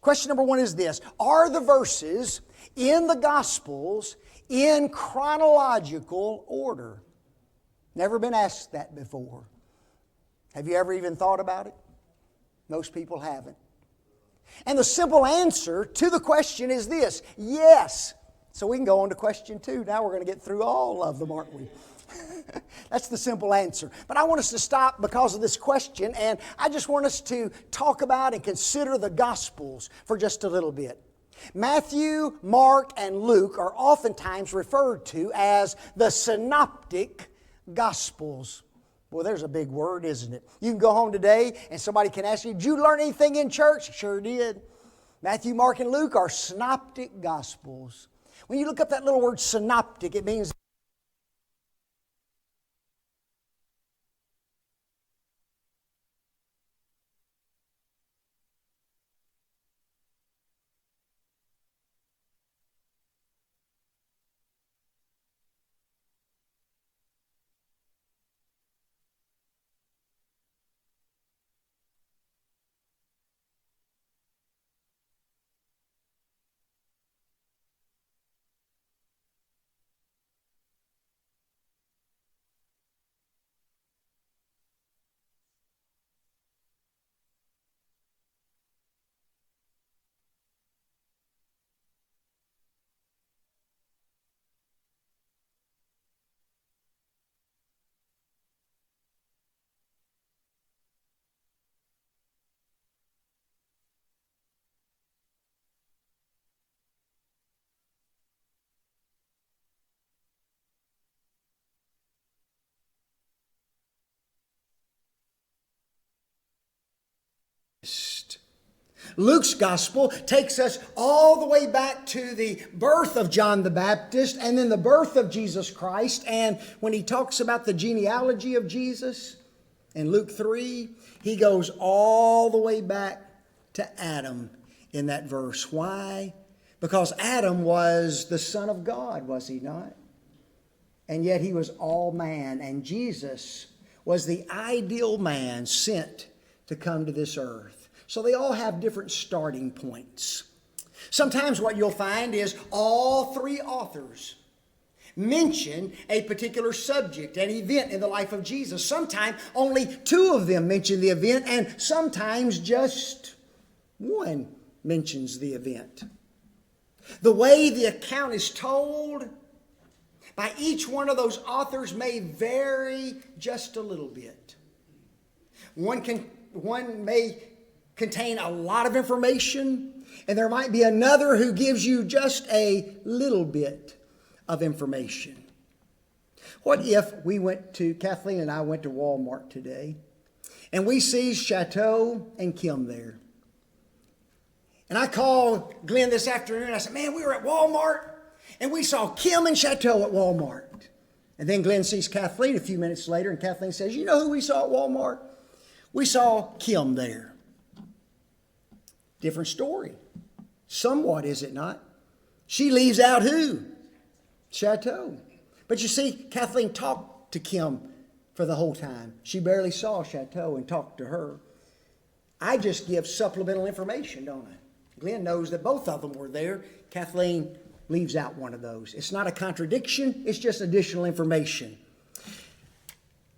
Question number one is this: are the verses in the Gospels in chronological order? Never been asked that before. Have you ever even thought about it? Most people haven't. And the simple answer to the question is this: yes. So we can go on to question two. Now we're going to get through all of them, aren't we? That's the simple answer. But I want us to stop because of this question, and I just want us to talk about and consider the Gospels for just a little bit. Matthew, Mark, and Luke are oftentimes referred to as the synoptic Gospels. Well, there's a big word, isn't it? You can go home today and somebody can ask you, did you learn anything in church? Sure did. Matthew, Mark, and Luke are synoptic Gospels. When you look up that little word synoptic, it means Luke's gospel takes us all the way back to the birth of John the Baptist and then the birth of Jesus Christ. And when he talks about the genealogy of Jesus in Luke 3, he goes all the way back to Adam in that verse. Why? Because Adam was the Son of God, was he not? And yet he was all man. And Jesus was the ideal man sent to come to this earth. So they all have different starting points. Sometimes what you'll find is all three authors mention a particular subject, an event in the life of Jesus. Sometimes only two of them mention the event, and sometimes just one mentions the event. The way the account is told by each one of those authors may vary just a little bit. One may contain a lot of information, and there might be another who gives you just a little bit of information. What if Kathleen and I went to Walmart today, and we see Chateau and Kim there. And I called Glenn this afternoon, and I said, man, we were at Walmart, and we saw Kim and Chateau at Walmart. And then Glenn sees Kathleen a few minutes later, and Kathleen says, you know who we saw at Walmart? We saw Kim there. Different story. Somewhat, is it not? She leaves out who? Chateau. But you see, Kathleen talked to Kim for the whole time. She barely saw Chateau and talked to her. I just give supplemental information, don't I? Glenn knows that both of them were there. Kathleen leaves out one of those. It's not a contradiction. It's just additional information.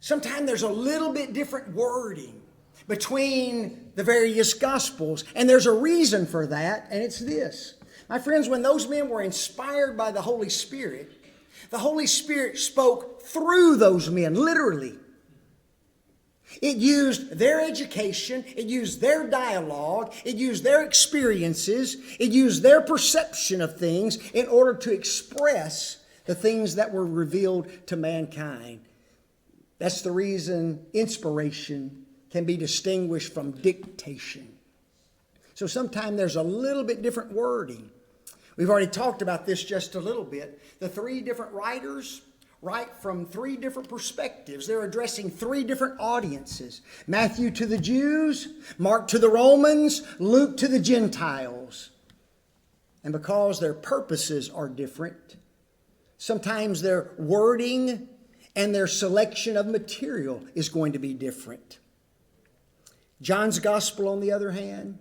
Sometimes there's a little bit different wording between the various Gospels. And there's a reason for that, and it's this. My friends, when those men were inspired by the Holy Spirit spoke through those men, literally. It used their education, it used their dialogue, it used their experiences, it used their perception of things in order to express the things that were revealed to mankind. That's the reason inspiration can be distinguished from dictation. So sometimes there's a little bit different wording. We've already talked about this just a little bit. The three different writers write from three different perspectives. They're addressing three different audiences. Matthew to the Jews, Mark to the Romans, Luke to the Gentiles. And because their purposes are different, sometimes their wording and their selection of material is going to be different. John's gospel, on the other hand,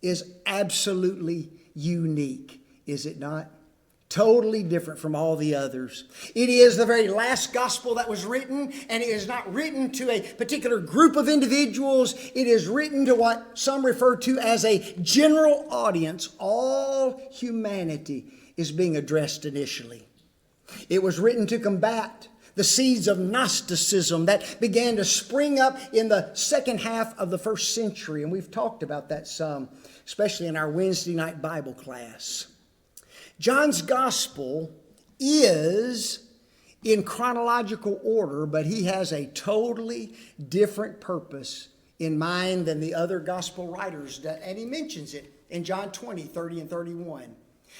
is absolutely unique, is it not? Totally different from all the others. It is the very last gospel that was written, and it is not written to a particular group of individuals. It is written to what some refer to as a general audience. All humanity is being addressed initially. It was written to combat the seeds of Gnosticism that began to spring up in the second half of the first century. And we've talked about that some, especially in our Wednesday night Bible class. John's gospel is in chronological order, but he has a totally different purpose in mind than the other gospel writers. And he mentions it in John 20, 30, and 31.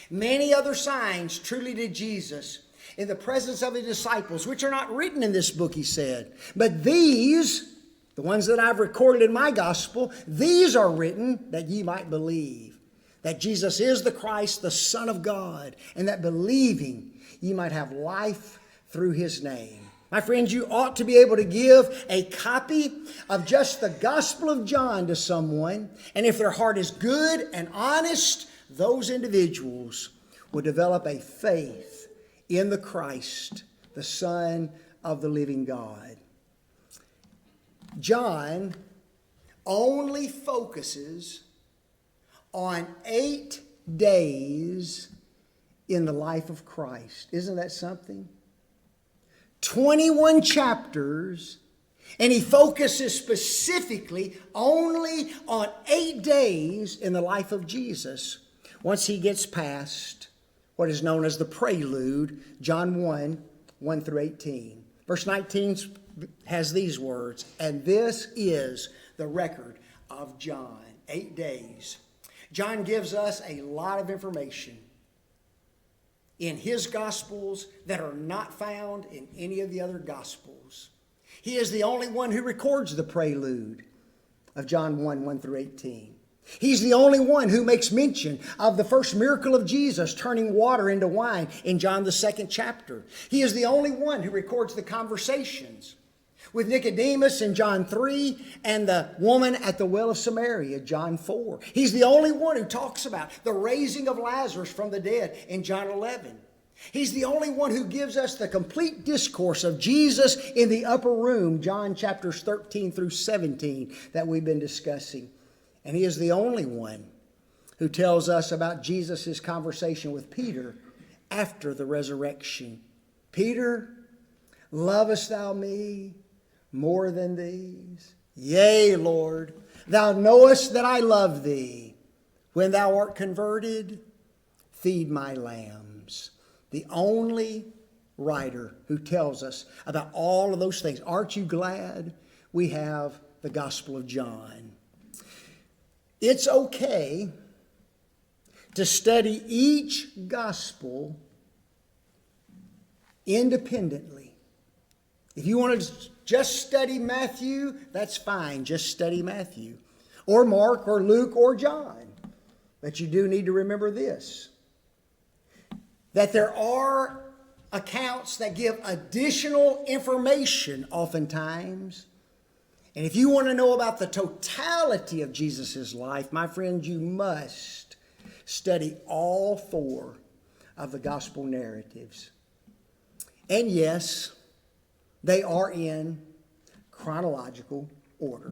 Many other signs truly did Jesus in the presence of his disciples, which are not written in this book, he said. But these, the ones that I've recorded in my gospel, these are written that ye might believe that Jesus is the Christ, the Son of God, and that believing ye might have life through his name. My friends, you ought to be able to give a copy of just the Gospel of John to someone, and if their heart is good and honest, those individuals will develop a faith in the Christ, the Son of the living God. John only focuses on 8 days in the life of Christ. Isn't that something? 21 chapters, and he focuses specifically only on 8 days in the life of Jesus. Once he gets past what is known as the prelude, John 1, 1 through 18. Verse 19 has these words, and this is the record of John, 8 days. John gives us a lot of information in his Gospels that are not found in any of the other Gospels. He is the only one who records the prelude of John 1, 1 through 18. He's the only one who makes mention of the first miracle of Jesus turning water into wine in John the 2nd chapter. He is the only one who records the conversations with Nicodemus in John 3 and the woman at the well of Samaria, John 4. He's the only one who talks about the raising of Lazarus from the dead in John 11. He's the only one who gives us the complete discourse of Jesus in the upper room, John chapters 13 through 17 that we've been discussing. And he is the only one who tells us about Jesus' conversation with Peter after the resurrection. Peter, lovest thou me more than these? Yea, Lord, thou knowest that I love thee. When thou art converted, feed my lambs. The only writer who tells us about all of those things. Aren't you glad we have the Gospel of John? It's okay to study each gospel independently. If you want to just study Matthew, that's fine. Just study Matthew. Or Mark or Luke or John. But you do need to remember this, that there are accounts that give additional information oftentimes. And if you want to know about the totality of Jesus' life, my friend, you must study all 4 of the gospel narratives. And yes, they are in chronological order.